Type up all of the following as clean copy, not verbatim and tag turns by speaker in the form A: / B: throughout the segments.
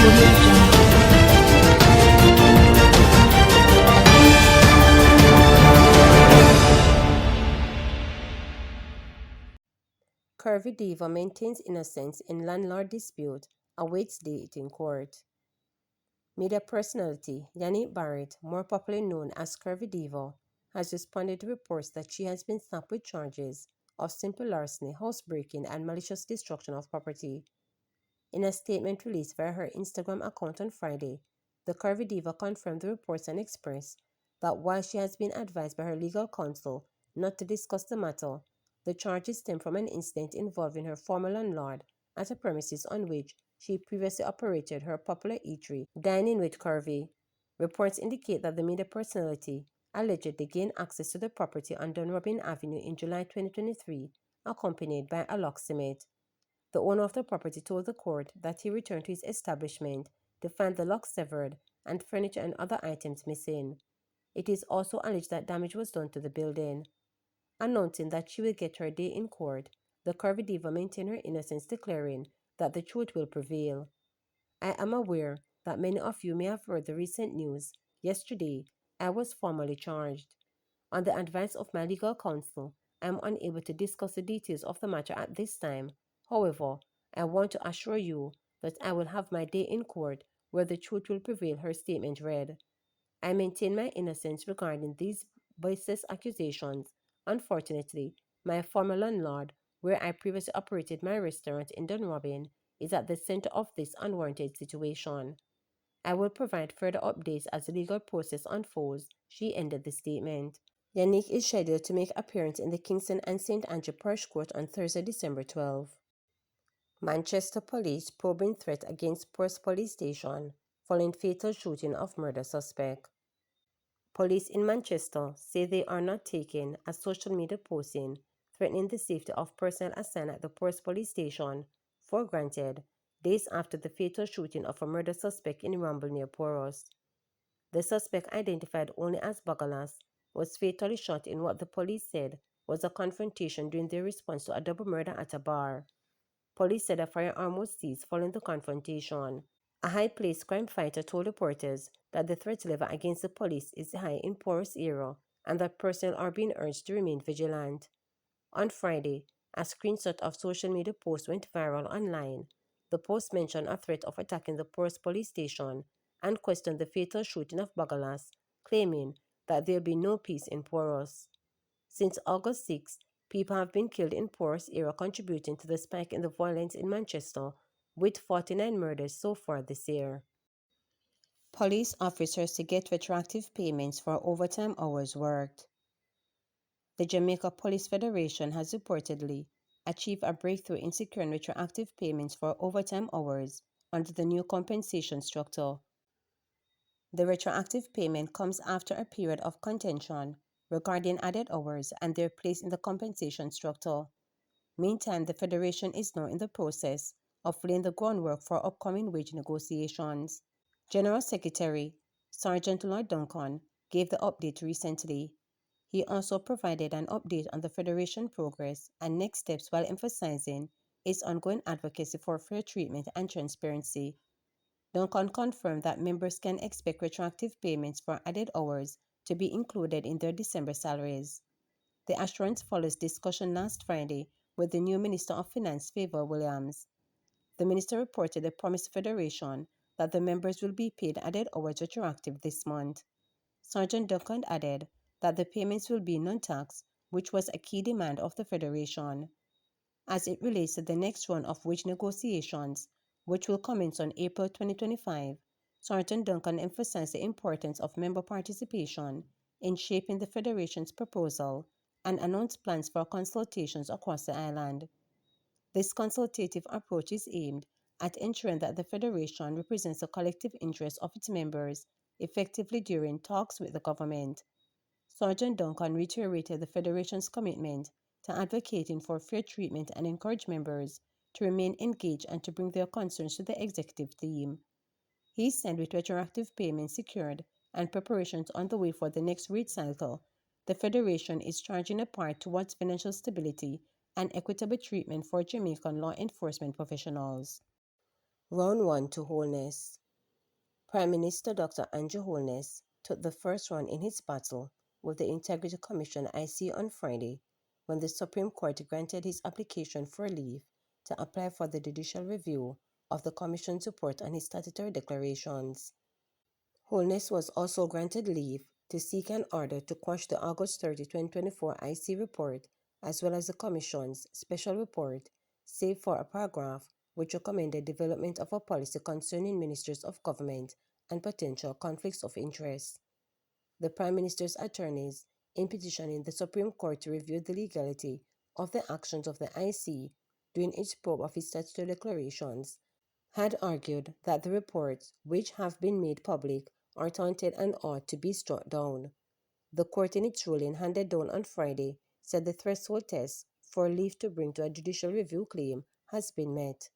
A: Audio Jungle.
B: Curvy diva maintains innocence in landlord dispute, awaits date in court. Media personality Yannick Barrett, more popularly known as Curvy Diva, has responded to reports that she has been slapped with charges of simple larceny, housebreaking, and malicious destruction of property. In a statement released via her Instagram account on Friday, the Curvy Diva confirmed the reports and expressed that while she has been advised by her legal counsel not to discuss the matter, the charges stem from an incident involving her former landlord at a premises on which she previously operated her popular eatery, Dining with Curvy. Reports indicate that the media personality allegedly gained access to the property on Dunrobin Avenue in July 2023, accompanied by a locksmith. The owner of the property told the court that he returned to his establishment to find the lock severed and furniture and other items missing. It is also alleged that damage was done to the building. Announcing that she will get her day in court, the Curvy Diva maintained her innocence, declaring that the truth will prevail. I am aware that many of you may have heard the recent news. Yesterday, I was formally charged. On the advice of my legal counsel, I am unable to discuss the details of the matter at this time. However, I want to assure you that I will have my day in court where the truth will prevail, her statement read. I maintain my innocence regarding these baseless accusations. Unfortunately, my former landlord, where I previously operated my restaurant in Dunrobin, is at the center of this unwarranted situation. I will provide further updates as the legal process unfolds, she ended the statement. Yannick is scheduled to make appearance in the Kingston and St. Andrew Parish Court on Thursday, December 12. Manchester police probing threat against Perth police station following fatal shooting of murder suspect. Police in Manchester say they are not taking a social media posting threatening the safety of personnel assigned at the Perth police station for granted days after the fatal shooting of a murder suspect in Ramble near Poros. The suspect, identified only as Bagalas, was fatally shot in what the police said was a confrontation during their response to a double murder at a bar. Police said a firearm was seized following the confrontation. A high-placed crime fighter told reporters that the threat level against the police is high in Porous area and that personnel are being urged to remain vigilant. On Friday, a screenshot of social media post went viral online. The post mentioned a threat of attacking the Porous police station and questioned the fatal shooting of Bagalas, claiming that there will be no peace in Porous. Since August 6, people have been killed in Porous area, contributing to the spike in the violence in Manchester, with 49 murders so far this year. Police officers to get retroactive payments for overtime hours worked. The Jamaica Police Federation has reportedly achieved a breakthrough in securing retroactive payments for overtime hours under the new compensation structure. The retroactive payment comes after a period of contention regarding added hours and their place in the compensation structure. Meantime, the Federation is now in the process of laying the groundwork for upcoming wage negotiations. General Secretary Sergeant Lloyd Duncan gave the update recently. He also provided an update on the Federation progress and next steps while emphasizing its ongoing advocacy for fair treatment and transparency. Duncan confirmed that members can expect retroactive payments for added hours to be included in their December salaries. The assurance follows discussion last Friday with the new Minister of Finance, Favour Williams. The minister reported the promised Federation that the members will be paid added hours retroactive this month. Sergeant Duncan added that the payments will be non-tax, which was a key demand of the Federation. As it relates to the next round of wage negotiations, which will commence on April 2025, Sergeant Duncan emphasized the importance of member participation in shaping the Federation's proposal and announced plans for consultations across the island. This consultative approach is aimed at ensuring that the Federation represents the collective interests of its members effectively during talks with the government. Sergeant Duncan reiterated the Federation's commitment to advocating for fair treatment and encourage members to remain engaged and to bring their concerns to the executive team. He said with retroactive payments secured and preparations on the way for the next rate cycle, the Federation is charging a part towards financial stability and equitable treatment for Jamaican law enforcement professionals. Round 1 to Holness. Prime Minister Dr. Andrew Holness took the first round in his battle with the Integrity Commission IC on Friday when the Supreme Court granted his application for leave to apply for the judicial review of the Commission's report on his statutory declarations. Holness was also granted leave to seek an order to quash the August 30, 2024 IC report as well as the Commission's special report, save for a paragraph which recommended development of a policy concerning ministers of government and potential conflicts of interest. The Prime Minister's attorneys, in petitioning the Supreme Court to review the legality of the actions of the IC during its probe of his statutory declarations, had argued that the reports, which have been made public, are tainted and ought to be struck down. The court, in its ruling handed down on Friday, said the threshold test for leave to bring to a judicial review claim has been met.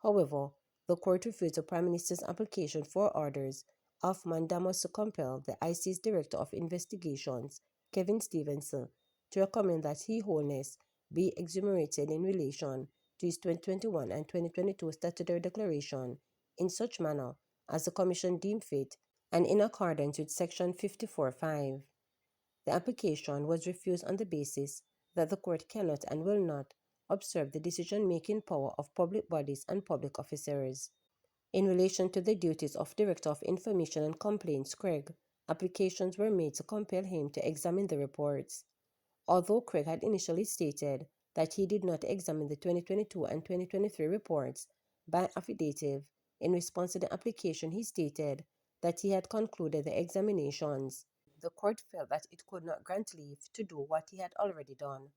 B: However, the court refused the Prime Minister's application for orders of mandamus to compel the IC's Director of Investigations, Kevin Stevenson, to recommend that he, Holness, be exonerated in relation to his 2021 and 2022 statutory declaration in such manner as the Commission deemed fit and in accordance with Section 54(5). The application was refused on the basis that the court cannot and will not observe the decision-making power of public bodies and public officers. In relation to the duties of Director of Information and Complaints Craig, applications were made to compel him to examine the reports. Although Craig had initially stated that he did not examine the 2022 and 2023 reports, by affidavit, in response to the application he stated that he had concluded the examinations. The court felt that it could not grant leave to do what he had already done.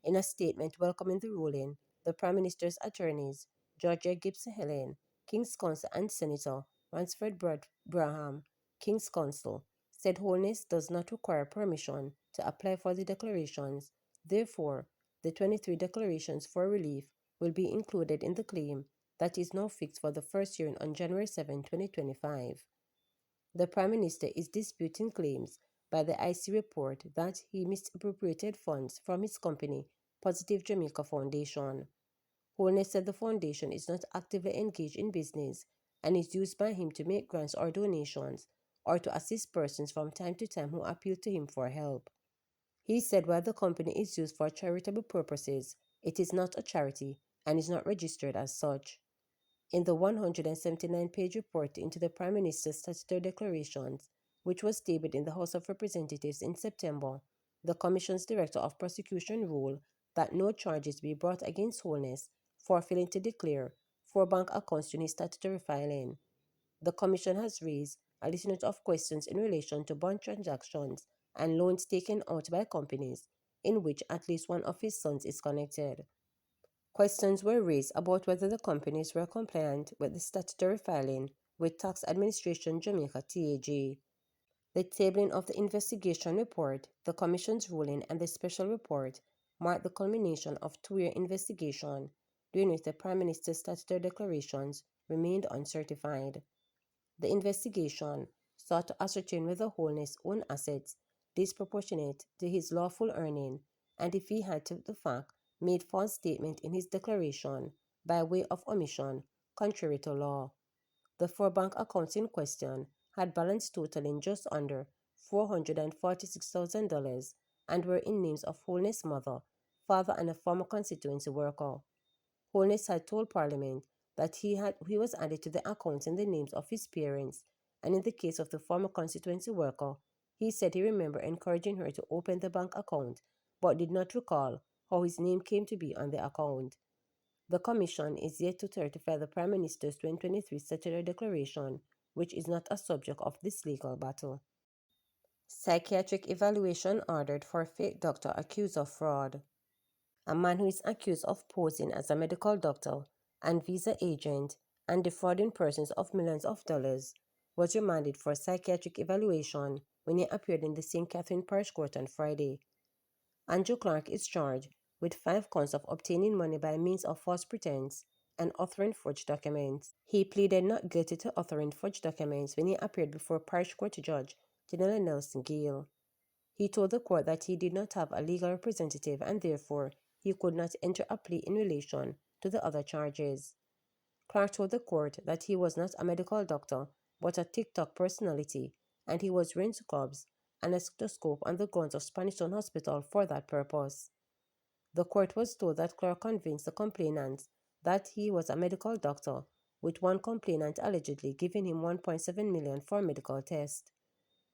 B: In a statement welcoming the ruling, the Prime Minister's attorneys, Georgia Gibson Helen, King's Counsel, and Senator Ransford Braham, King's Counsel, said Holness does not require permission to apply for the declarations. Therefore, the 23 declarations for relief will be included in the claim that is now fixed for the first hearing on January 7, 2025. The Prime Minister is disputing claims by the IC report that he misappropriated funds from his company, Positive Jamaica Foundation. Holness said the foundation is not actively engaged in business and is used by him to make grants or donations or to assist persons from time to time who appeal to him for help. He said while the company is used for charitable purposes, it is not a charity and is not registered as such. In the 179-page report into the Prime Minister's statutory declarations, which was tabled in the House of Representatives in September, the Commission's Director of Prosecution ruled that no charges be brought against Holness for failing to declare 4 bank accounts during his statutory filing. The Commission has raised a litany of questions in relation to bond transactions and loans taken out by companies in which at least one of his sons is connected. Questions were raised about whether the companies were compliant with the statutory filing with Tax Administration Jamaica TAJ. The tabling of the investigation report, the Commission's ruling, and the special report marked the culmination of 2-year investigation during which the Prime Minister's statutory declarations remained uncertified. The investigation sought to ascertain whether Holness owned assets disproportionate to his lawful earning and if he had to the fact made false statement in his declaration by way of omission contrary to law. The 4 bank accounts in question had balance totaling just under $446,000 and were in names of Holness' mother, father, and a former constituency worker. Holness had told Parliament that he was added to the accounts in the names of his parents, and in the case of the former constituency worker, he said he remembered encouraging her to open the bank account, but did not recall how his name came to be on the account. The Commission is yet to certify the Prime Minister's 2023 statutory declaration, which is not a subject of this legal battle. Psychiatric evaluation ordered for fake doctor accused of fraud. A man who is accused of posing as a medical doctor and visa agent and defrauding persons of millions of dollars was remanded for psychiatric evaluation when he appeared in the St. Catherine Parish Court on Friday. Andrew Clark is charged with 5 counts of obtaining money by means of false pretense and authoring forged documents. He pleaded not guilty to authoring forged documents when he appeared before Parish Court Judge General Nelson Gale. He told the court that he did not have a legal representative and therefore he could not enter a plea in relation to the other charges. Clark told the court that he was not a medical doctor but a TikTok personality, and he was wearing scrubs and a stethoscope on the grounds of Spanish Town Hospital for that purpose. The court was told that Clark convinced the complainant that he was a medical doctor, with one complainant allegedly giving him $1.7 million for a medical test.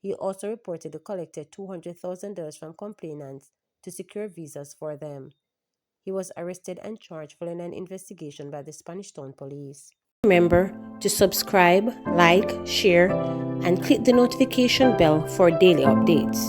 B: He also reportedly collected $200,000 from complainants to secure visas for them. He was arrested and charged following an investigation by the Spanish Town Police. Remember to subscribe, like, share, and click the notification bell for daily updates.